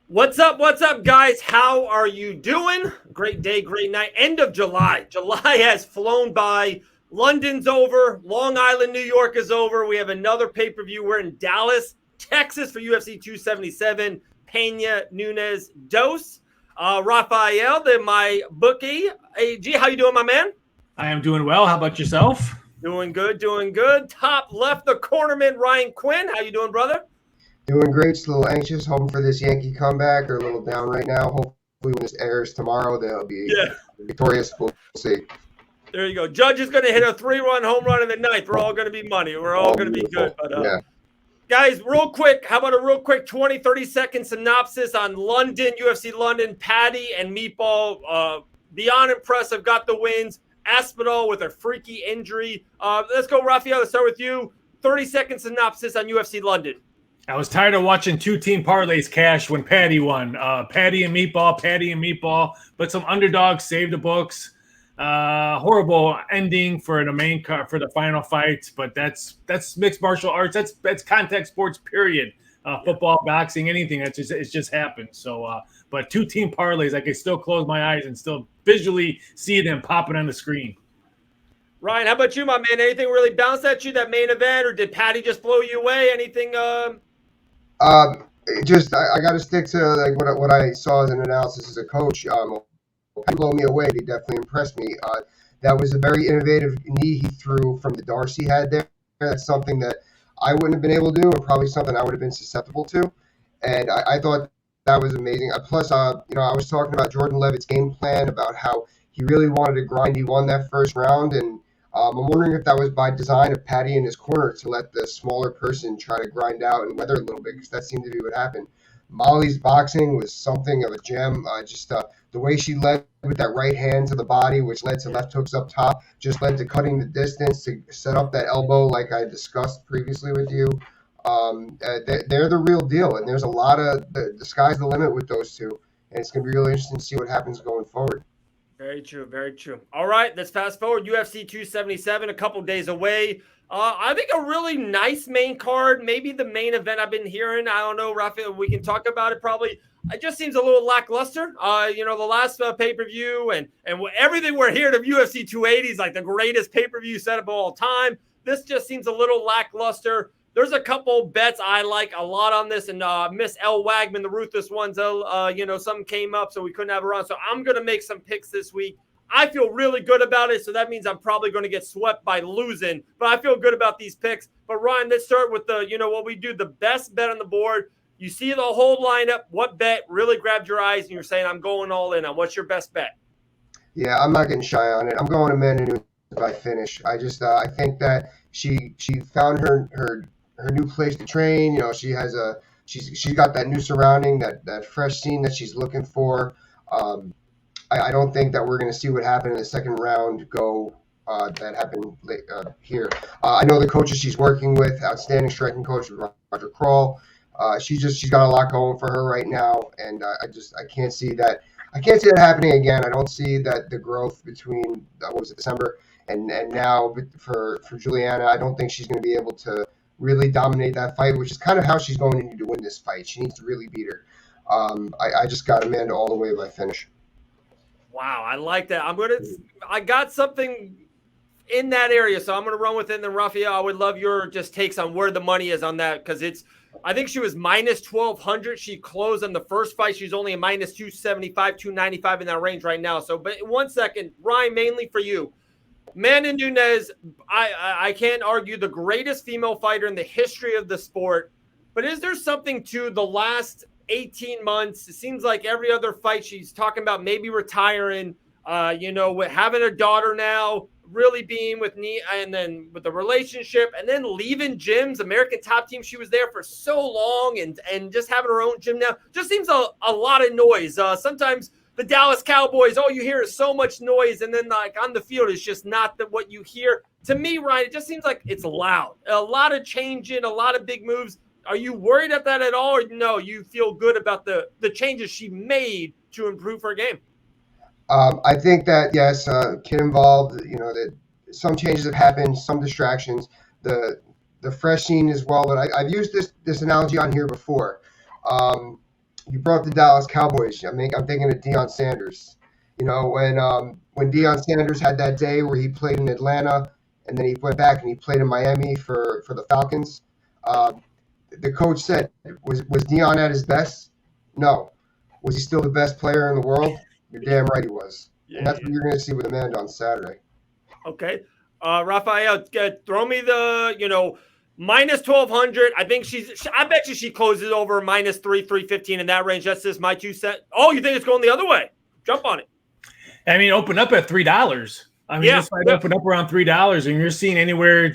What's up, guys? How are you doing? Great day, great night. End of July. July has flown by. London's over. Long Island, New York is over. We have another pay-per-view. We're in Dallas, Texas for UFC 277. Pena, Nunes II. Rafael, my bookie. Hey, G, how you doing, my man? I am doing well. How about yourself? Doing good, doing good. Top left, the cornerman, Ryan Quinn. How you doing, brother? Doing great. Just a little anxious, hoping for this Yankee comeback. They're a little down right now. Hopefully, when this airs tomorrow, they'll be victorious. We'll see. There you go. Judge is going to hit a 3-run home run in the ninth. We're all going to be money. We're all going to be good. But, yeah. Guys, real quick, how about a real quick 20, 30-second synopsis on London, UFC London, Patty and Meatball. Beyond impressive, got the wins. Aspinall with a freaky injury. Let's go, Rafael. Let's start with you. 30-second synopsis on UFC London. I was tired of watching two-team parlays cash when Patty won. Patty and Meatball, but some underdogs saved the books. Horrible ending for the main card for the final fight, but that's mixed martial arts. That's contact sports. Period. Football, boxing, anything. It just happened. So, but two-team parlays, I can still close my eyes and still visually see them popping on the screen. Ryan, how about you, my man? Anything really bounced at you that main event, or did Patty just blow you away? Anything? I got to stick to like what I saw as an analysis as a coach. Patty blew me away. They definitely impressed me. That was a very innovative knee he threw from the Darcy head there. That's something that I wouldn't have been able to do, and probably something I would have been susceptible to. And I thought that was amazing. Plus, I was talking about Jordan Levitt's game plan, about how he really wanted to grind. He won that first round, and I'm wondering if that was by design of Patty in his corner to let the smaller person try to grind out and weather a little bit, because that seemed to be what happened. Molly's boxing was something of a gem. The way she led with that right hand to the body, which led to left hooks up top, just led to cutting the distance to set up that elbow like I discussed previously with you. They're the real deal, and there's a lot of the sky's the limit with those two, and it's going to be really interesting to see what happens going forward. Very true, very true. All right, let's fast forward. UFC 277, a couple days away. I think a really nice main card. Maybe the main event I've been hearing. I don't know, Rafael. We can talk about it probably. It just seems a little lackluster. The last pay-per-view and everything we're hearing of UFC 280 is like the greatest pay-per-view setup of all time. This just seems a little lackluster. There's a couple bets I like a lot on this, and Miss Elle Wagman, the ruthless ones, some came up, so we couldn't have her on. So I'm going to make some picks this week. I feel really good about it, so that means I'm probably going to get swept by losing, but I feel good about these picks. But Ryan, let's start with what we do, the best bet on the board. You see the whole lineup. What bet really grabbed your eyes, and you're saying, I'm going all in on? What's your best bet? Yeah, I'm not getting shy on it. I'm going to Amanda Nunes by finish. I think that she found her new place to train. She's got that new surrounding, that fresh scene that she's looking for. I don't think that we're going to see what happened in the second round that happened here. I know the coaches she's working with, outstanding striking coach Roger Crawl. She's got a lot going for her right now, and I can't see that. I can't see that happening again. I don't see that the growth between December and now for Juliana. I don't think she's going to be able to really dominate that fight, which is kind of how she's going to need to win this fight. She needs to really beat her. I just got Amanda all the way by finish. Wow, I like that. I got something in that area, so I'm gonna run with it. And then Rafael, I would love your just takes on where the money is on that, because I think she was minus 1,200. She closed on the first fight. She's only a minus 275, 295 in that range right now. So, but 1 second, Ryan, mainly for you. Amanda Nunes, I can't argue the greatest female fighter in the history of the sport, but is there something to the last 18 months? It seems like every other fight she's talking about maybe retiring, with having a daughter now, really being with me, and then with the relationship, and then leaving gyms, American Top Team. She was there for so long, and just having her own gym now just seems a lot of noise. Sometimes the Dallas Cowboys, all you hear is so much noise, and then like on the field, it's just not what you hear. To me, Ryan, it just seems like it's loud. A lot of changing, a lot of big moves. Are you worried about that at all, or no, you feel good about the changes she made to improve her game? I think that, yes, kid involved, that some changes have happened, some distractions, the fresh scene as well. But I've used this analogy on here before. you brought up the Dallas Cowboys. I mean, I'm thinking of Deion Sanders. You know, when Deion Sanders had that day where he played in Atlanta and then he went back and he played in Miami for the Falcons. Uh, the coach said, was Deion at his best? No. Was he still the best player in the world? You're damn right he was. And that's what you're going to see with Amanda on Saturday. Okay. Raphael, throw me the, minus 1,200. I think I bet you she closes over minus 315 in that range. That's just my 2 cents. Oh, you think it's going the other way? Jump on it. I mean, open up at $3. I mean, this might open up around $3, and you're seeing anywhere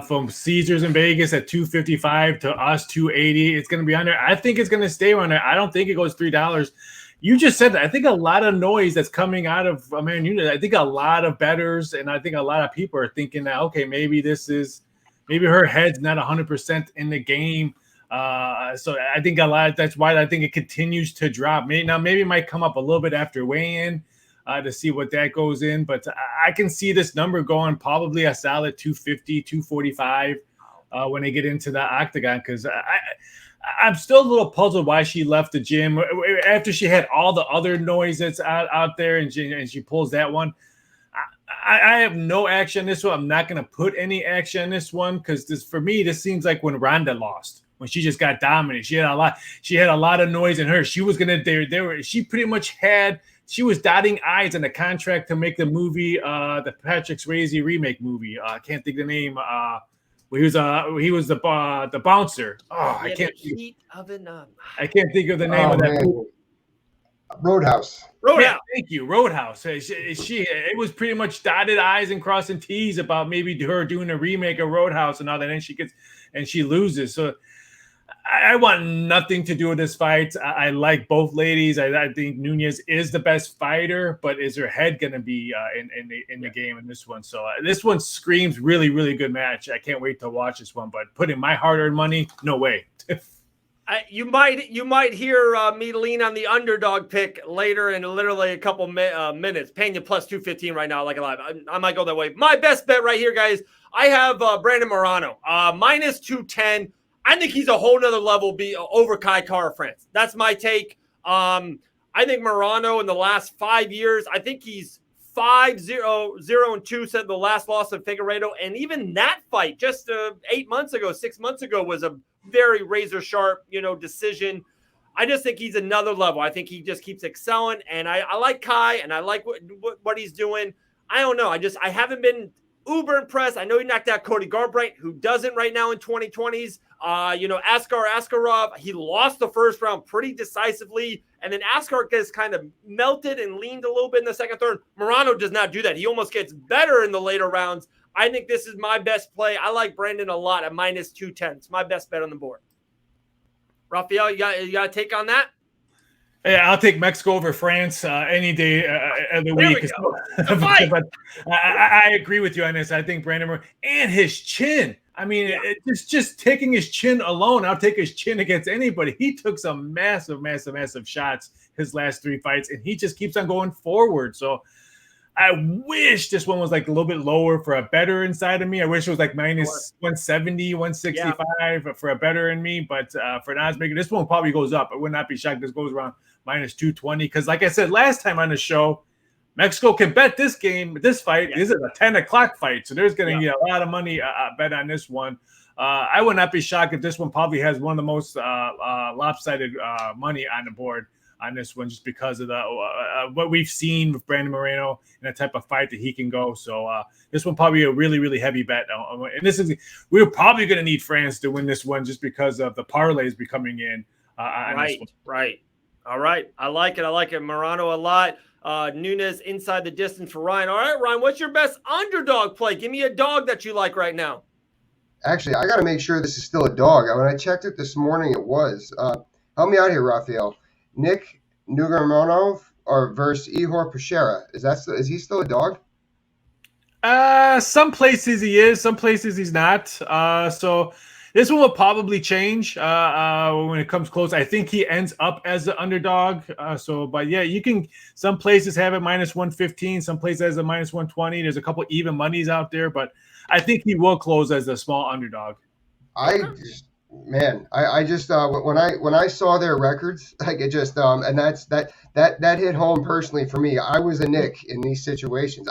from Caesars in Vegas at $255 to us $280. It's going to be under. I think it's going to stay under. I don't think it goes $3. You just said that. I think a lot of noise that's coming out of Amanda Nunes. I think a lot of bettors and I think a lot of people are thinking that, okay, maybe her head's not 100% in the game. So I think that's why I think it continues to drop. Maybe it might come up a little bit after weigh-in to see what that goes in. But I can see this number going probably a solid 250, 245 when they get into the octagon, because I'm still a little puzzled why she left the gym after she had all the other noise that's out there, and she pulls that one. I have no action on this one. I'm not going to put any action on this one because for me, this seems like when Ronda lost, when she just got dominated. She had a lot of noise in her. She was going to she pretty much she was dotting I's on the contract to make the movie, the Patrick Swayze remake movie. I can't think of the name. He was the bouncer. Oh, I can't think of the name of that movie. Roadhouse. Yeah, thank you. Roadhouse. It was pretty much dotted I's and crossing T's about maybe her doing a remake of Roadhouse and all that, and she loses. So I want nothing to do with this fight. I like both ladies. I think Nunes is the best fighter, but is her head going to be in the game in this one? So this one screams really, really good match. I can't wait to watch this one. But putting my hard-earned money, no way. You might hear me lean on the underdog pick later in literally a couple minutes. Pena plus 215 right now, like a lot. I might go that way. My best bet right here, guys. I have Brandon Morano minus 210. I think he's a whole nother level over Kai Kara France. That's my take. I think Morano in the last 5 years, I think he's 5-0-2 said the last loss of Figueiredo. And even that fight just 6 months ago was a very razor sharp, decision. I just think he's another level. I think he just keeps excelling. And I like Kai and I like what he's doing. I don't know. I haven't been uber impressed. I know he knocked out Cody Garbrandt, who doesn't right now in 2020s. Askar Askarov, he lost the first round pretty decisively. And then Askar gets kind of melted and leaned a little bit in the second, third. Morano does not do that. He almost gets better in the later rounds. I think this is my best play. I like Brandon a lot at minus 210. It's my best bet on the board. Raphael, you got a take on that? Yeah, I'll take Mexico over France any day of the week. But I agree with you on this. I think Brandon and his chin. I mean, it's just taking his chin alone. I'll take his chin against anybody. He took some massive, massive, massive shots his last 3 fights, and he just keeps on going forward. So I wish this one was like a little bit lower for a better inside of me. I wish it was like minus 170, 165 for a better in me. But for an odds maker, this one probably goes up. I would not be shocked if this goes around minus 220. Because like I said last time on the show, Mexico can bet this fight. This is a 10 o'clock fight. So there's going to be a lot of money bet on this one. I would not be shocked if this one probably has one of the most lopsided money on the board on this one, just because of what we've seen with Brandon Moreno and the type of fight that he can go. So this one probably a really, really heavy bet. And we're probably going to need France to win this one just because of the parlays becoming in. Right. All right. I like it. Morano a lot. Nunes inside the distance for Ryan. All right, Ryan, what's your best underdog play? Give me a dog that you like right now. Actually, I got to make sure this is still a dog. When I checked it this morning, it was. Help me out here, Raphael. Nick Nugarmonov or versus Ihor Pereira. Is he still a dog? Some places he is, some places he's not. So this one will probably change when it comes close. I think he ends up as the underdog. But yeah, you can. Some places have it minus 115. Some places has a minus 120. There's a couple even monies out there, but I think he will close as a small underdog. I Man, I just when I saw their records, like it just and that hit home personally for me. I was a Nick in these situations.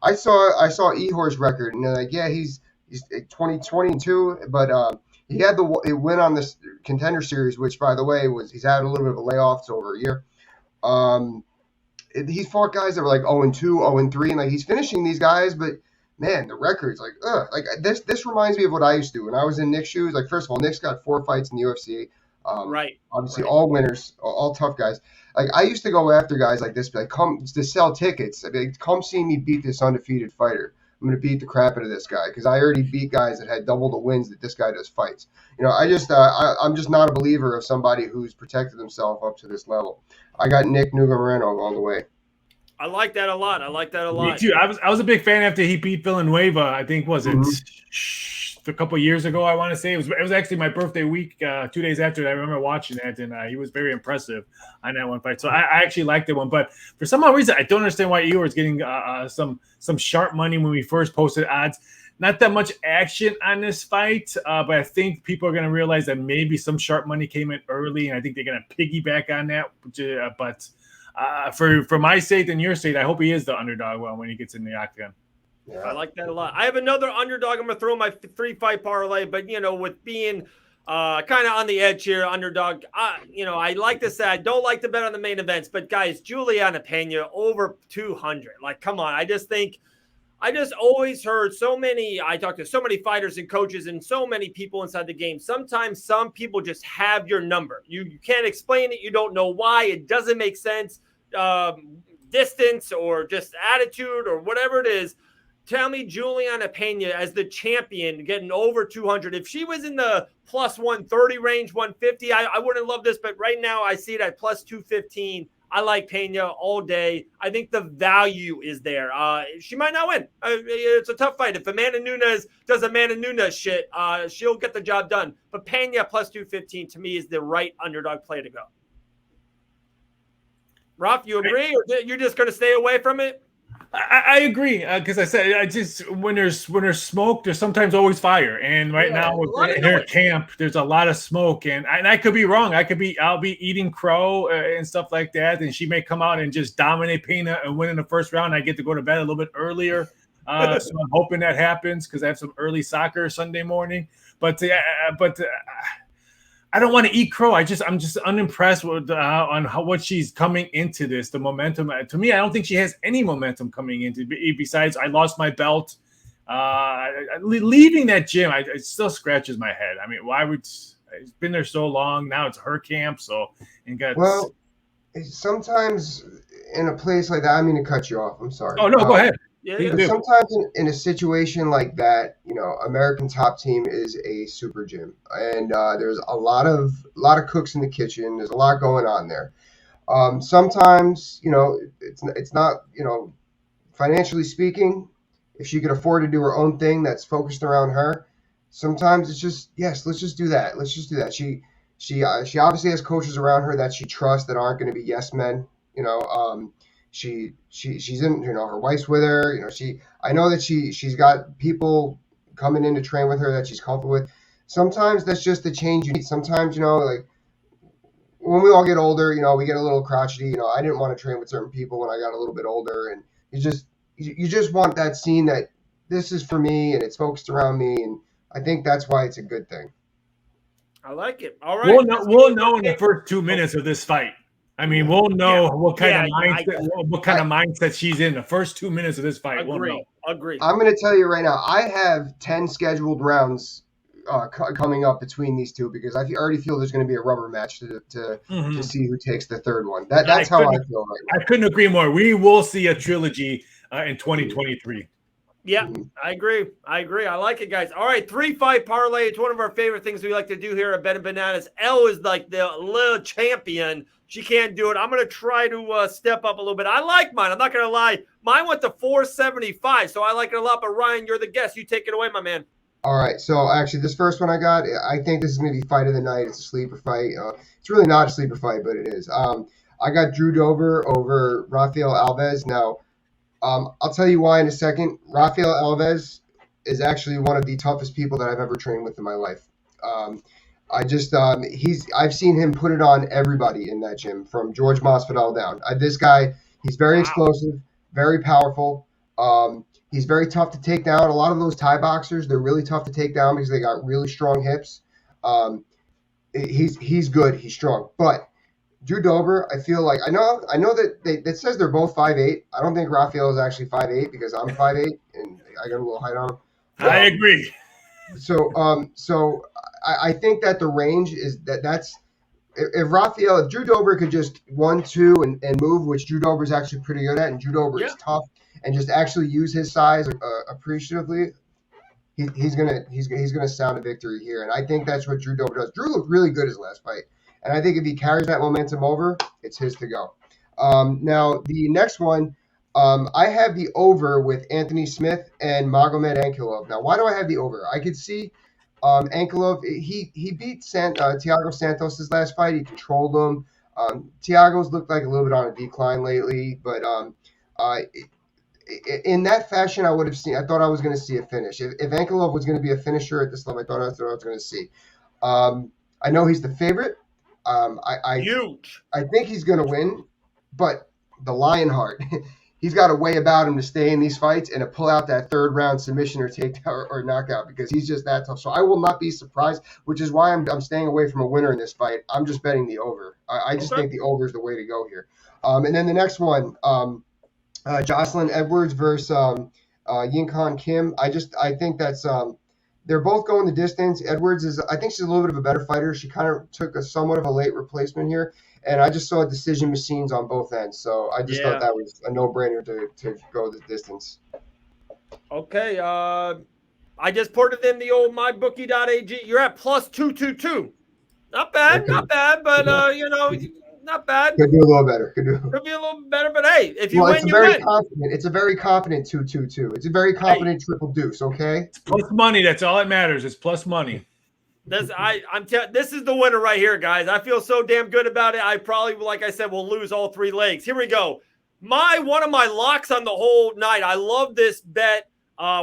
I saw Ehor's record, and they're like, yeah, he's 2022, but he had the win on this Contender Series, which by the way was he's had a little bit of a layoff. It's over a year. Um, he's fought guys that were like 0-2, 0-3, and like he's finishing these guys, but man, the records like like this reminds me of what I used to do when I was in Nick's shoes. Like first of all, Nick's got 4 fights in the UFC. Right. Obviously Right. all winners, all tough guys. Like I used to go after guys like this, like come to sell tickets. I'd be like, come see me beat this undefeated fighter. I'm gonna beat the crap out of this guy because I already beat guys that had double the wins that this guy does fights. I'm just not a believer of somebody who's protected himself up to this level. I got Nick Nugamoreno all the way. I like that a lot. I like that a Me lot. too. I was a big fan after he beat Villanueva. I think was it a couple of years ago. I want to say it was actually my birthday week. 2 days after that, I remember watching that, and he was very impressive on that one fight. So I actually liked that one. But for some odd reason, I don't understand why Eeyore is getting some sharp money when we first posted odds. Not that much action on this fight, but I think people are going to realize that maybe some sharp money came in early, and I think they're going to piggyback on that. But for my sake and your sake, I hope he is the underdog when he gets in the octagon. Yeah. I like that a lot. I have another underdog. I'm going to throw my 3-fight parlay, but, with being kind of on the edge here, underdog, I like to say I don't like to bet on the main events, but, guys, Juliana Pena over 200. Like, come on. I just always heard I talked to so many fighters and coaches and so many people inside the game. Sometimes some people just have your number. You can't explain it. You don't know why. It doesn't make sense. Distance or just attitude or whatever it is. Tell me Juliana Pena as the champion getting over 200. If she was in the plus 130 range, 150, I wouldn't love this. But right now I see it at plus 215. I like Pena all day. I think the value is there. She might not win. It's a tough fight. If Amanda Nunes does Amanda Nunes shit, she'll get the job done. But Pena plus 215 to me is the right underdog play to go. Ralph, you agree, or you're just going to stay away from it? I agree because I said when there's smoke, there's sometimes always fire, and now in her camp, there's a lot of smoke, and I could be wrong. I'll be eating crow and stuff like that, and she may come out and just dominate Pena and win in the first round. I get to go to bed a little bit earlier, so I'm hoping that happens because I have some early soccer Sunday morning. But I don't want to eat crow. I'm just unimpressed with on what she's coming into this. The momentum to me, I don't think she has any momentum coming into. Besides, I lost my belt. Leaving that gym, it still scratches my head. I mean, why would it's been there so long? Now it's her camp, Well, sometimes in a place like that, I mean to cut you off. I'm sorry. Oh no, go ahead. Yeah. Sometimes in a situation like that, American Top Team is a super gym, and there's a lot of cooks in the kitchen. There's a lot going on there. Sometimes, it's not, financially speaking, if she could afford to do her own thing that's focused around her. Sometimes it's just yes, let's just do that. Let's just do that. She obviously has coaches around her that she trusts that aren't going to be yes men. She's in, her wife's with her. I know that she's got people coming in to train with her that she's comfortable with. Sometimes that's just the change you need. Sometimes, like when we all get older, we get a little crotchety. I didn't want to train with certain people when I got a little bit older, and you just want that scene that this is for me and it's focused around me, and I think that's why it's a good thing. I like it. All right. We'll know in the first 2 minutes of this fight. I mean, we'll know what kind of mindset she's in the first 2 minutes of this fight. Agree. I'm going to tell you right now, I have 10 scheduled rounds coming up between these two because I already feel there's going to be a rubber match to see who takes the third one. That's how I feel right now. I couldn't agree more. We will see a trilogy in 2023. Yeah, I agree. I like it, guys. All right, 3-fight parlay. It's one of our favorite things we like to do here at Ben and Bananas. Elle is like the little champion. She can't do it. I'm going to try to step up a little bit. I like mine. I'm not going to lie. Mine went to 475, so I like it a lot. But Ryan, you're the guest. You take it away, my man. All right. So actually, this first one I got, I think this is going to be fight of the night. It's a sleeper fight. It's really not a sleeper fight, but it is. I got Drew Dober over Rafael Alves. Now, I'll tell you why in a second. Rafael Alves is actually one of the toughest people that I've ever trained with in my life. I've seen him put it on everybody in that gym from George Masvidal down. This guy, he's very explosive, very powerful. He's very tough to take down. A lot of those Thai boxers, they're really tough to take down because they got really strong hips. He's good. He's strong. But Drew Dober, I feel like I know that it says they're both 5'8". I don't think Rafael is actually 5'8" because I'm 5'8" and I got a little height on him. I agree. So I think that the range is that's if Drew Dober could just 1-2 and move, which Drew Dober is actually pretty good at, and Drew Dober is tough and just actually use his size appreciatively, he's gonna sound a victory here, and I think that's what Drew Dober does. Drew looked really good his last fight, and I think if he carries that momentum over, it's his to go. Now the next one. I have the over with Anthony Smith and Magomed Ankilov. Now, why do I have the over? I could see Ankilov. He beat Thiago Santos' last fight. He controlled him. Thiago's looked like a little bit on a decline lately, but in that fashion, I thought I was going to see a finish. If Ankilov was going to be a finisher at this level, I thought that's what I was going to see. I know he's the favorite. Huge. I think he's going to win, but the Lionheart. He's got a way about him to stay in these fights and to pull out that third round submission or takedown or knockout because he's just that tough. So I will not be surprised, which is why I'm staying away from a winner in this fight. I'm just betting the over. I just think the over is the way to go here. And then the next one, Jocelyn Edwards versus Yingkan Kim. I think that's they're both going the distance. Edwards I think she's a little bit of a better fighter. She kind of took a somewhat of a late replacement here. And I just saw decision machines on both ends. So I just thought that was a no-brainer to go the distance. Okay. I just ported in the old mybookie.ag. You're at plus 222. Not bad. Okay. Not bad. But, not bad. Could do a little better. Could be a little better. But, hey, if you win, you win. It's a very confident 222. It's a very confident triple deuce, okay? It's plus money. That's all that matters. It's plus money. This is the winner right here, guys. I feel so damn good about it. I probably, like I said, will lose all 3 legs. Here we go. One of my locks on the whole night. I love this bet.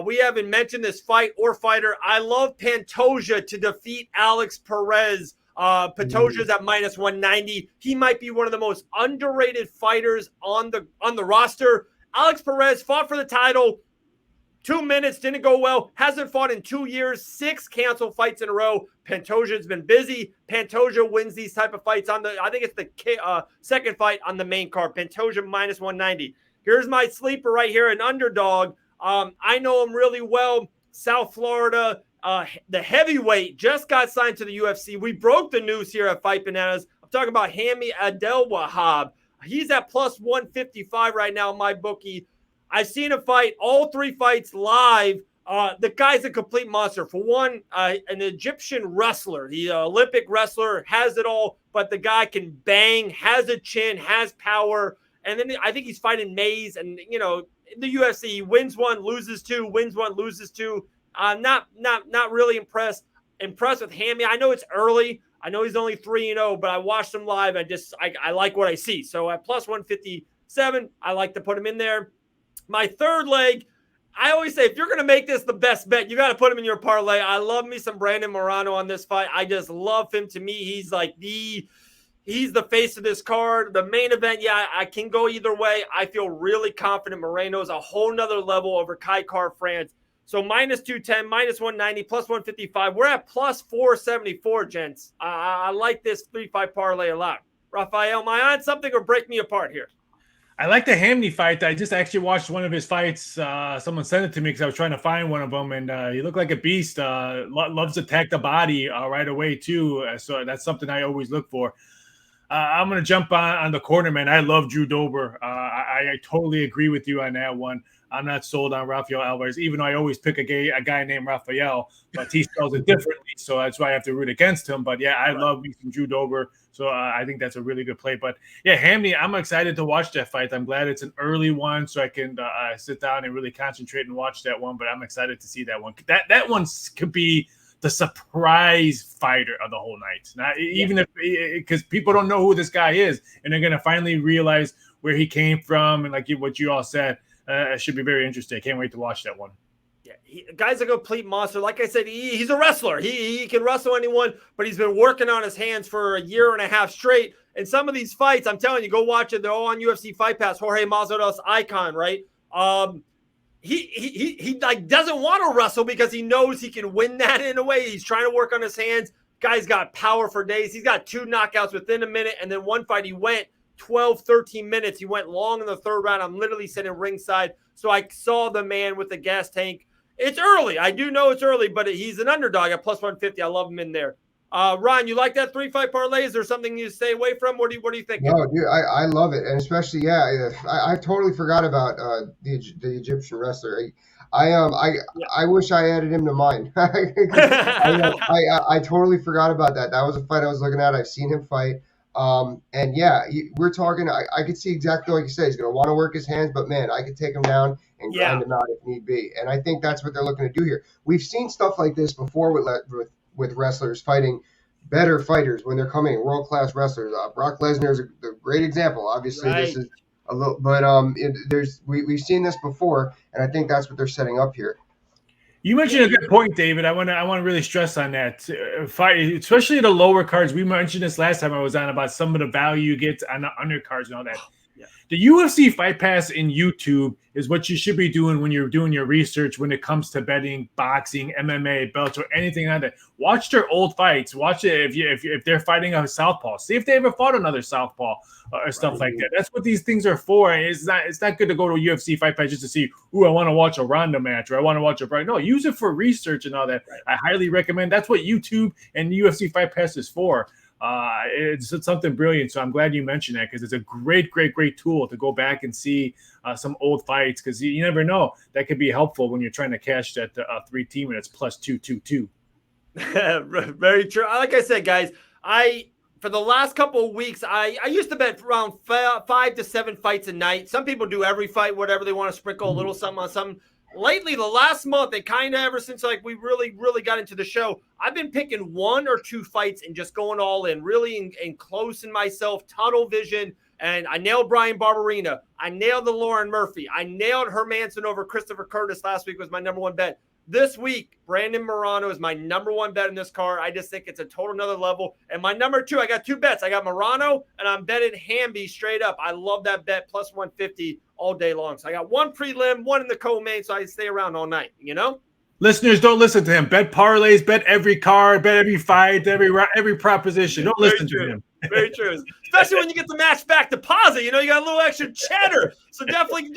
We haven't mentioned this fight or fighter. I love Pantoja to defeat Alex Perez. Pantoja's at minus 190. He might be one of the most underrated fighters on the roster. Alex Perez fought for the title. 2 minutes, didn't go well. Hasn't fought in 2 years. 6 canceled fights in a row. Pantoja's been busy. Pantoja wins these type of fights I think it's the second fight on the main card. Pantoja minus 190. Here's my sleeper right here, an underdog. I know him really well. South Florida. The heavyweight just got signed to the UFC. We broke the news here at Fight Bananas. I'm talking about Hami Adel Wahab. He's at plus 155 right now in my bookie. I've seen him fight all 3 fights live. The guy's a complete monster. For one, an Egyptian wrestler, the Olympic wrestler, has it all, but the guy can bang, has a chin, has power. And then I think he's fighting Mays. And, in the UFC, he wins 1, loses 2, wins 1, loses 2. Not really impressed with Hami. I know it's early. I know he's only 3-0, but I watched him live. I like what I see. So at plus 157, I like to put him in there. My third leg, I always say, if you're going to make this the best bet, you got to put him in your parlay. I love me some Brandon Moreno on this fight. I just love him. To me, he's like he's the face of this card. The main event, I can go either way. I feel really confident Moreno's a whole nother level over Kai Kara-France. So minus 210, minus 190, plus 155. We're at plus 474, gents. I like this 3-5 parlay a lot. Rafael, am I on something or break me apart here? I like the Hamney fight. I just actually watched one of his fights. Someone sent it to me because I was trying to find one of them, and he looked like a beast. Loves to attack the body right away, too. So that's something I always look for. I'm going to jump on the corner, man. I love Drew Dober. I totally agree with you on that one. I'm not sold on Rafael Alvarez, even though I always pick a guy named Rafael, but he spells it differently, so that's why I have to root against him. But, yeah, I love me some Drew Dober, so I think that's a really good play. But, yeah, Hamney, I'm excited to watch that fight. I'm glad it's an early one so I can sit down and really concentrate and watch that one, but I'm excited to see that one. That one could be the surprise fighter of the whole night. Not even if because people don't know who this guy is, and they're going to finally realize where he came from, and like what you all said. It should be very interesting. I can't wait to watch that one. Yeah, Guy's a complete monster. Like I said, he's a wrestler. He can wrestle anyone, but he's been working on his hands for a year and a half straight. And some of these fights, I'm telling you, go watch it. They're all on UFC Fight Pass. Jorge Masvidal's icon, right? He like doesn't want to wrestle because he knows he can win that in a way. He's trying to work on his hands. Guy's got power for days. He's got 2 knockouts within a minute. And then one fight, he went 12, 13 minutes. He went long in the 3rd round. I'm literally sitting ringside. So I saw the man with the gas tank. It's early. I do know it's early, but he's an underdog at plus 150. I love him in there. Ron, you like that 3-fight parlay? Is there something you stay away from? What do you think? No, dude, I love it, and especially I totally forgot about the Egyptian wrestler. I wish I added him to mine. I totally forgot about that. That was a fight I was looking at. I've seen him fight. And yeah, we're talking. I could see exactly like you said. He's going to want to work his hands, but man, I could take him down and grind him out if need be. And I think that's what they're looking to do here. We've seen stuff like this before with wrestlers fighting better fighters when they're coming, world-class wrestlers. Brock Lesnar is a great example. Obviously, This is a little, but we've seen this before, and I think that's what they're setting up here. You mentioned a good point, David. I want to really stress on that. Especially the lower cards. We mentioned this last time I was on about some of the value you get on the undercards and all that. Yeah. The UFC Fight Pass in YouTube is what you should be doing when you're doing your research when it comes to betting, boxing, MMA, Bellator, anything like that. Watch their old fights. Watch it if they're fighting a southpaw. See if they ever fought another southpaw or stuff like that. That's what these things are for. It's not good to go to a UFC Fight Pass just to see, I want to watch a Ronda match or I want to watch a fight. No, use it for research and all that. Right. I highly recommend. That's what YouTube and UFC Fight Pass is for. It's something brilliant. So I'm glad you mentioned that because it's a great tool to go back and see some old fights because you never know. That could be helpful when you're trying to cash that 3-teamer that's plus 222. Very true. Like I said, guys, for the last couple of weeks, I used to bet around 5 to 7 fights a night. Some people do every fight, whatever they want to sprinkle a little something on something. Lately, the last month, they kind of ever since like we really got into the show, I've been picking 1 or 2 fights and just going all in, really enclosing myself, tunnel vision. And I nailed Brian Barberina. I nailed the Lauren Murphy. I nailed Hermanson over Christopher Curtis last week was my number 1 bet. This week, Brandon Morano is my number 1 bet in this card. I just think it's a total another level. And my number 2, I got 2 bets. I got Morano, and I'm betting Hamby straight up. I love that bet, plus 150 all day long. So I got 1 prelim, 1 in the co-main, so I stay around all night, Listeners, don't listen to him. Bet parlays, bet every card, bet every fight, every proposition. Don't listen to him. Very true. Especially when you get the match back deposit. You got a little extra cheddar. So definitely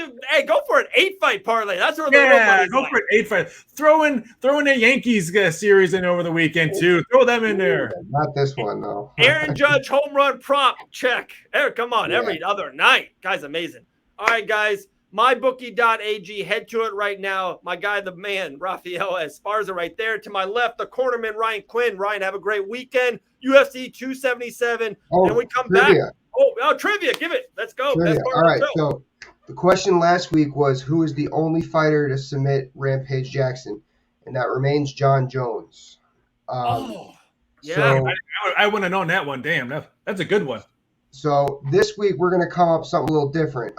go for an 8-fight parlay. That's where the real money's go for an 8-fight. Throw in a Yankees series in over the weekend too. Throw them in there. Not this one though. Aaron Judge home run prop check. Eric, come on, every other night. Guy's amazing. All right, guys. MyBookie.ag. Head to it right now. My guy, the man, Rafael Esparza right there. To my left, the cornerman, Ryan Quinn. Ryan, have a great weekend. UFC 277. And we come trivia. back. Oh, trivia. Give it. Let's go. All right. So the question last week was, who is the only fighter to submit Rampage Jackson? And that remains John Jones. Yeah. So, I wouldn't have known that one. Damn, that's a good one. So this week, we're going to come up something a little different.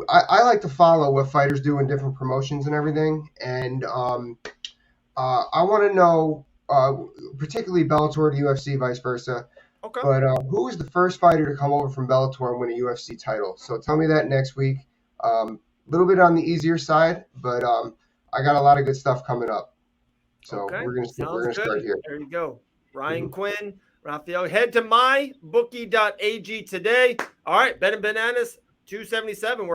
I like to follow what fighters do in different promotions and everything. And I want to know, particularly Bellator to UFC, vice versa. Okay. But who was the first fighter to come over from Bellator and win a UFC title? So tell me that next week. A little bit on the easier side, but I got a lot of good stuff coming up. So we're gonna start here. There you go. Ryan Quinn, Rafael. Head to mybookie.ag today. All right, Bet and Bananas 277.